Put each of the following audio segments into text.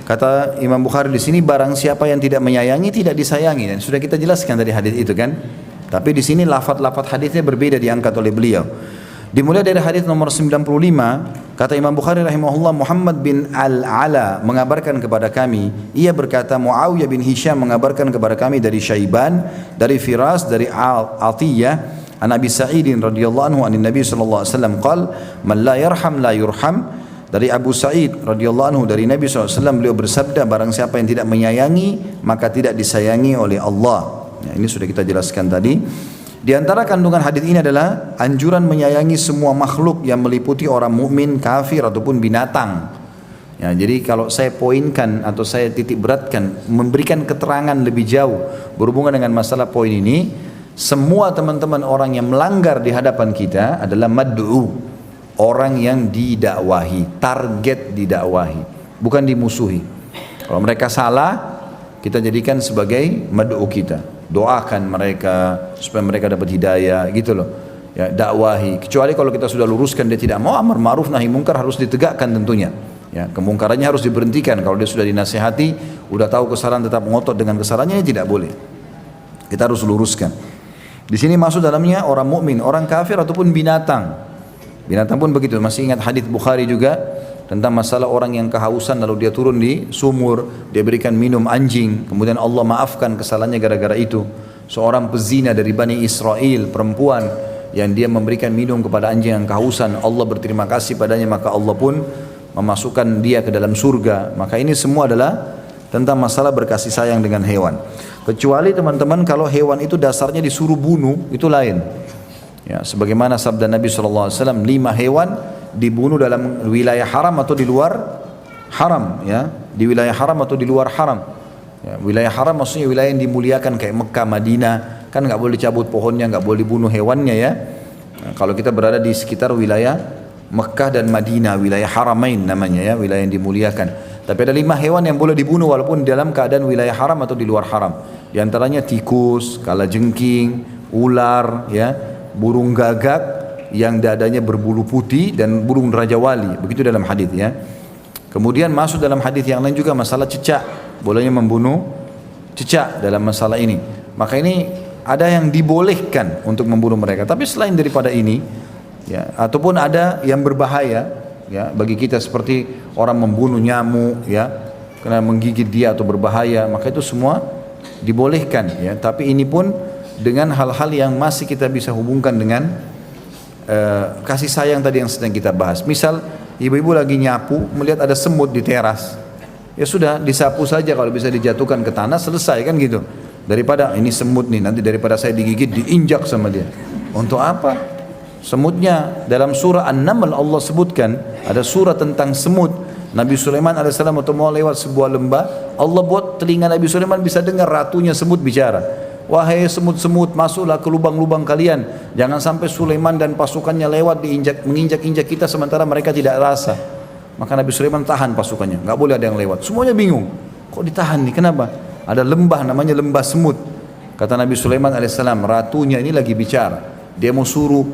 Kata Imam Bukhari di sini, barang siapa yang tidak menyayangi tidak disayangi, dan sudah kita jelaskan tadi hadis itu kan. Tapi di sini lafaz-lafaz hadisnya berbeda diangkat oleh beliau. Dimulai dari hadis nomor 95, kata Imam Bukhari rahimahullah, Muhammad bin Al-Ala mengabarkan kepada kami, ia berkata Muawiyah bin Hisham mengabarkan kepada kami dari Syaiban, dari Firas, dari Atiyah, an Abi Sa'idin radhiyallahu anhu anin Nabi sallallahu alaihi wasallam qala man la yarham la yurham. Dari Abu Sa'id radhiyallahu anhu dari Nabi SAW, beliau bersabda, barang siapa yang tidak menyayangi maka tidak disayangi oleh Allah. Ya, ini sudah kita jelaskan tadi. Di antara kandungan hadis ini adalah anjuran menyayangi semua makhluk yang meliputi orang mukmin, kafir ataupun binatang. Ya, jadi kalau saya poinkan atau saya titik beratkan, memberikan keterangan lebih jauh berhubungan dengan masalah poin ini, semua teman-teman orang yang melanggar di hadapan kita adalah mad'u, orang yang didakwahi, target didakwahi, bukan dimusuhi. Kalau mereka salah, kita jadikan sebagai mad'u kita. Doakan mereka supaya mereka dapat hidayah, gitu loh. Ya, dakwahi. Kecuali kalau kita sudah luruskan dia tidak mau, amar ma'ruf nahi mungkar harus ditegakkan tentunya. Ya, kemungkarannya harus diberhentikan. Kalau dia sudah dinasihati, udah tahu kesalahan tetap ngotot dengan kesalahannya, tidak boleh. Kita harus luruskan. Di sini masuk dalamnya orang mukmin, orang kafir ataupun binatang. Binatang pun begitu. Masih ingat hadis Bukhari juga tentang masalah orang yang kehausan lalu dia turun di sumur, dia berikan minum anjing, kemudian Allah maafkan kesalahannya gara-gara itu. Seorang pezina dari Bani Israel, perempuan yang dia memberikan minum kepada anjing yang kehausan, Allah berterima kasih padanya, maka Allah pun memasukkan dia ke dalam surga. Maka ini semua adalah tentang masalah berkasih sayang dengan hewan. Kecuali teman-teman kalau hewan itu dasarnya disuruh bunuh, itu lain. Ya, sebagaimana sabda Nabi SAW, 5 hewan dibunuh dalam wilayah haram atau di luar haram, ya, di wilayah haram atau di luar haram. Ya, wilayah haram maksudnya wilayah yang dimuliakan kayak Mekah, Madinah, kan nggak boleh cabut pohonnya, nggak boleh bunuh hewannya ya. Nah, kalau kita berada di sekitar wilayah Mekah dan Madinah, wilayah haramain namanya ya, wilayah yang dimuliakan. Tapi ada 5 hewan yang boleh dibunuh walaupun dalam keadaan wilayah haram atau di luar haram. Di antaranya tikus, kalajengking, ular, ya, burung gagak yang dadanya berbulu putih dan burung raja wali, begitu dalam hadis ya. Kemudian masuk dalam hadis yang lain juga masalah cicak, bolehnya membunuh cicak dalam masalah ini. Maka ini ada yang dibolehkan untuk membunuh mereka. Tapi selain daripada ini, ya, ataupun ada yang berbahaya, ya, bagi kita seperti orang membunuh nyamuk, ya, karena menggigit dia atau berbahaya, maka itu semua dibolehkan, ya. Tapi ini pun dengan hal-hal yang masih kita bisa hubungkan dengan kasih sayang tadi yang sedang kita bahas. Misal ibu-ibu lagi nyapu, melihat ada semut di teras, ya sudah disapu saja, kalau bisa dijatuhkan ke tanah selesai kan gitu. Daripada ini semut nih, nanti daripada saya digigit diinjak sama dia. Untuk apa? Semutnya dalam surah An-Naml Allah sebutkan, ada surah tentang semut. Nabi Sulaiman alaihissalam waktu mau lewat sebuah lembah, Allah buat telinga Nabi Sulaiman bisa dengar ratunya semut bicara. Wahai semut-semut, masuklah ke lubang-lubang kalian. Jangan sampai Sulaiman dan pasukannya lewat menginjak-injak kita sementara mereka tidak rasa. Maka Nabi Sulaiman tahan pasukannya, nggak boleh ada yang lewat. Semuanya bingung, kok ditahan nih? Kenapa? Ada lembah namanya lembah semut. Kata Nabi Sulaiman alaihissalam, ratunya ini lagi bicara. Dia mau suruh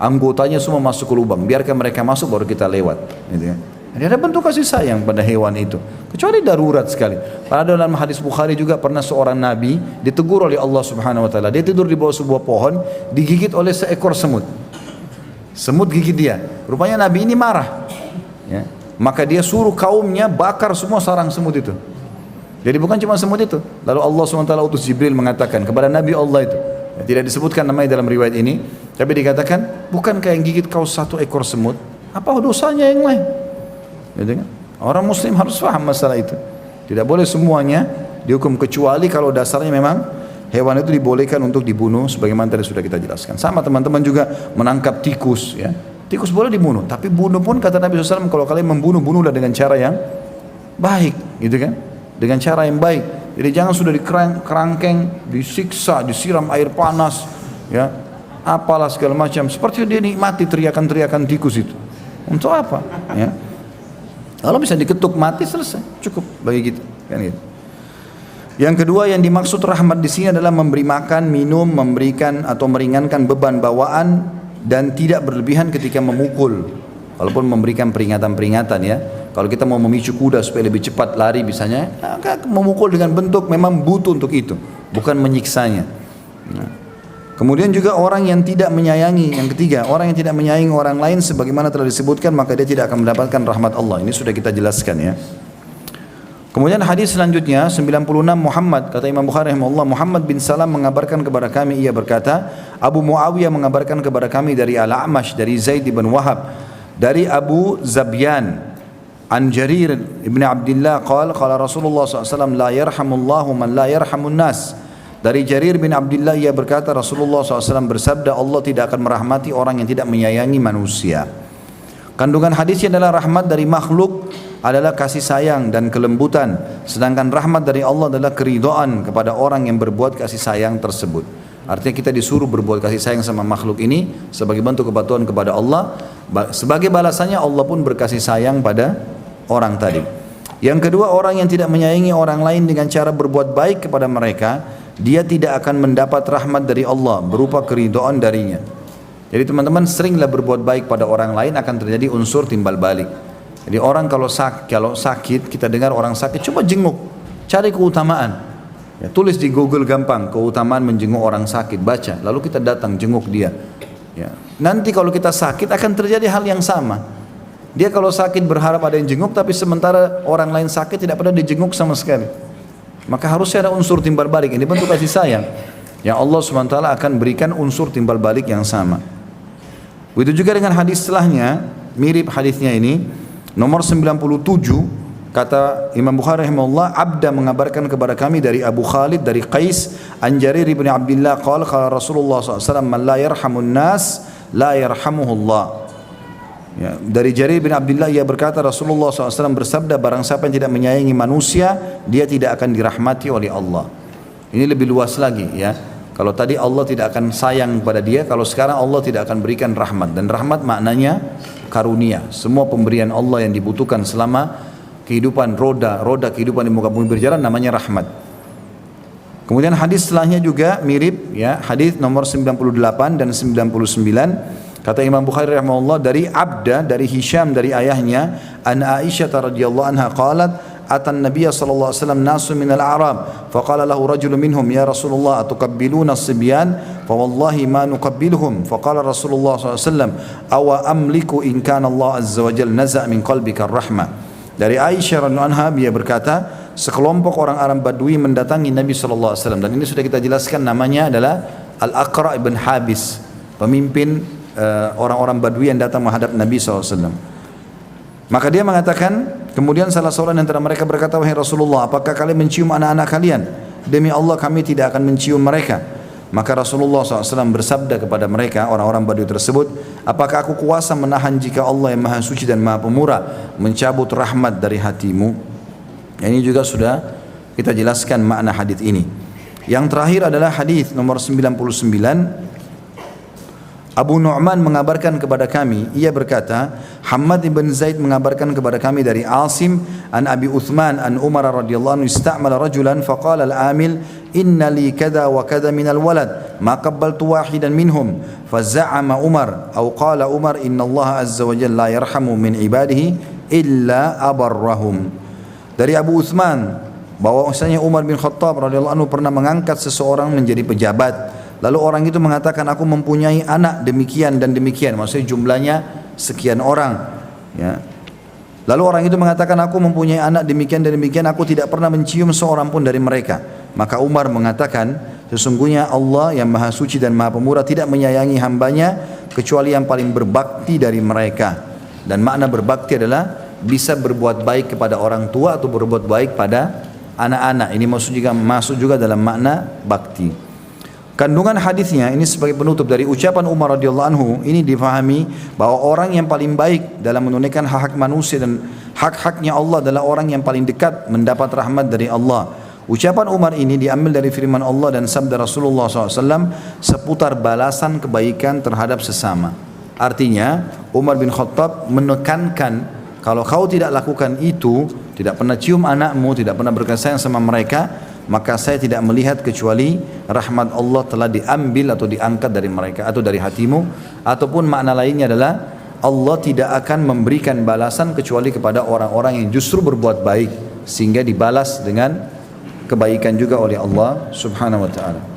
anggotanya semua masuk ke lubang, biarkan mereka masuk baru kita lewat. Gitu ya. Jadi ada bentuk kasih sayang pada hewan itu, kecuali darurat sekali. Pada dalam hadis Bukhari juga pernah seorang nabi ditegur oleh Allah Subhanahu Wa Taala. Dia tidur di bawah sebuah pohon, digigit oleh seekor semut. Semut gigit dia. Rupanya nabi ini marah. Ya. Maka dia suruh kaumnya bakar semua sarang semut itu. Jadi bukan cuma semut itu. Lalu Allah Subhanahu Wa Taala utus Jibril mengatakan kepada nabi Allah itu. Ya, tidak disebutkan namanya dalam riwayat ini, tapi dikatakan, bukankah yang gigit kau satu ekor semut? Apa dosanya yang lain? Gitu kan? Orang muslim harus paham masalah itu. Tidak boleh semuanya dihukum, kecuali kalau dasarnya memang hewan itu dibolehkan untuk dibunuh sebagaimana tadi sudah kita jelaskan. Sama teman-teman juga menangkap tikus, ya. Tikus boleh dibunuh, tapi bunuh pun kata Nabi SAW, kalau kalian membunuh, bunuhlah dengan cara yang baik, gitu kan? Dengan cara yang baik. Jadi jangan sudah dikerangkeng, disiksa, disiram air panas, ya, apalah segala macam. Seperti dia nikmati teriakan-teriakan tikus itu. Untuk apa? Ya. Kalau bisa diketuk mati selesai, cukup bagi kita, kan gitu. Yang kedua yang dimaksud rahmat di sini adalah memberi makan, minum, memberikan atau meringankan beban bawaan dan tidak berlebihan ketika memukul. Walaupun memberikan peringatan-peringatan ya. Kalau kita mau memicu kuda supaya lebih cepat lari misalnya, memukul dengan bentuk memang butuh untuk itu, bukan menyiksanya. Nah. Kemudian juga orang yang tidak menyayangi, yang ketiga, orang yang tidak menyayangi orang lain sebagaimana telah disebutkan, maka dia tidak akan mendapatkan rahmat Allah. Ini sudah kita jelaskan ya. Kemudian hadis selanjutnya 96 Muhammad, kata Imam Bukhari rahimahullah, Muhammad bin Salam mengabarkan kepada kami, ia berkata, Abu Muawiyah mengabarkan kepada kami dari Al-A'mash, dari Zaid bin Wahab, dari Abu Zabyan, an Jarir ibn Abdullah qala qala Rasulullah SAW la yarhamullahu man la yarhamun nas. Dari Jarir bin Abdullah ia berkata, Rasulullah SAW bersabda, Allah tidak akan merahmati orang yang tidak menyayangi manusia. Kandungan hadisnya adalah rahmat dari makhluk adalah kasih sayang dan kelembutan, sedangkan rahmat dari Allah adalah keridhaan kepada orang yang berbuat kasih sayang tersebut. Artinya kita disuruh berbuat kasih sayang sama makhluk ini sebagai bentuk kepatuhan kepada Allah. Sebagai balasannya Allah pun berkasih sayang pada orang tadi. Yang kedua, orang yang tidak menyayangi orang lain dengan cara berbuat baik kepada mereka, dia tidak akan mendapat rahmat dari Allah berupa keridhaan darinya. Jadi teman-teman, seringlah berbuat baik pada orang lain akan terjadi unsur timbal balik. Jadi orang kalau sakit, kita dengar orang sakit, coba jenguk, cari keutamaan. Ya, tulis di Google gampang, keutamaan menjenguk orang sakit, baca, lalu kita datang jenguk dia. Ya. Nanti kalau kita sakit akan terjadi hal yang sama. Dia kalau sakit berharap ada yang jenguk, tapi sementara orang lain sakit tidak pernah dijenguk sama sekali. Maka harusnya ada unsur timbal balik. Ini bentuk kasih sayang. Ya, Allah SWT akan berikan unsur timbal balik yang sama. Begitu juga dengan hadis setelahnya, mirip hadisnya ini, nomor 97, kata Imam Bukhari rahimahullah, Abda mengabarkan kepada kami dari Abu Khalid, dari Qais, an Jarir bin Abdullah qala qala Rasulullah SAW, man la yarhamun nas la yarhamuhullah. Ya, dari Jarir bin Abdullah ia berkata, Rasulullah SAW bersabda, barang siapa yang tidak menyayangi manusia, dia tidak akan dirahmati oleh Allah. Ini lebih luas lagi ya. Kalau tadi Allah tidak akan sayang pada dia, kalau sekarang Allah tidak akan berikan rahmat. Dan rahmat maknanya karunia. Semua pemberian Allah yang dibutuhkan selama kehidupan roda kehidupan di muka bumi berjalan namanya rahmat. Kemudian hadis setelahnya juga mirip ya, hadis nomor 98 dan 99. Kata Imam Bukhari rahimahullah, dari Abda, dari Hisham, dari ayahnya, an Aisyah radhiyallahu anha qalat, atan Nabiy sallallahu alaihi wasallam nasu minal a'rab faqala lahu rajulun minhum ya Rasulullah atuqabbiluna as-sibyan fa wallahi ma nuqabbiluhum faqala Rasulullah sallallahu alaihi wasallam aw amliku in kana Allah azza wa jalla naza' min qalbika ar-rahmah. Dari Aisyah radhiyallahu anha dia berkata, sekelompok orang Arab Badui mendatangi Nabi sallallahu alaihi wasallam, dan ini sudah kita jelaskan, namanya adalah Al-Aqra' ibn Habis, pemimpin orang-orang Badui yang datang menghadap Nabi SAW. Maka dia mengatakan, kemudian salah seorang antara mereka berkata, wahai Rasulullah, apakah kalian mencium anak-anak kalian? Demi Allah kami tidak akan mencium mereka. Maka Rasulullah SAW bersabda kepada mereka, orang-orang Badui tersebut, apakah aku kuasa menahan jika Allah yang maha suci dan maha pemurah mencabut rahmat dari hatimu? Ini juga sudah kita jelaskan makna hadis ini. Yang terakhir adalah hadis nomor 99. Abu Nu'man mengabarkan kepada kami, ia berkata, Hammad ibn Zaid mengabarkan kepada kami dari Asim an Abi Uthman an Umar radhiyallahu anhu ista'mala rajulan faqala al-amil inna li kada wa kada min al-walad ma qabbaltu wahidan minhum faza'ama Umar aw qala Umar inna Allah azza wa jalla la yarhamu min ibadihi illa abarrahum. Dari Abu Uthman bahwasanya Umar bin Khattab radhiyallahu anhu pernah mengangkat seseorang menjadi pejabat. Lalu orang itu mengatakan, aku mempunyai anak demikian dan demikian, maksudnya jumlahnya sekian orang ya. Lalu orang itu mengatakan, aku mempunyai anak demikian dan demikian, aku tidak pernah mencium seorang pun dari mereka. Maka Umar mengatakan, sesungguhnya Allah yang maha suci dan maha pemurah tidak menyayangi hambanya kecuali yang paling berbakti dari mereka. Dan makna berbakti adalah bisa berbuat baik kepada orang tua atau berbuat baik pada anak-anak. Ini masuk juga dalam makna bakti. Kandungan hadisnya ini sebagai penutup dari ucapan Umar radhiyallahu anhu, ini difahami bahwa orang yang paling baik dalam menunaikan hak-hak manusia dan hak-haknya Allah adalah orang yang paling dekat mendapat rahmat dari Allah. Ucapan Umar ini diambil dari firman Allah dan sabda Rasulullah SAW seputar balasan kebaikan terhadap sesama. Artinya Umar bin Khattab menekankan, kalau kau tidak lakukan itu, tidak pernah cium anakmu, tidak pernah berkasih sayang sama mereka, maka saya tidak melihat kecuali rahmat Allah telah diambil atau diangkat dari mereka atau dari hatimu. Ataupun makna lainnya adalah Allah tidak akan memberikan balasan kecuali kepada orang-orang yang justru berbuat baik sehingga dibalas dengan kebaikan juga oleh Allah Subhanahu wa taala.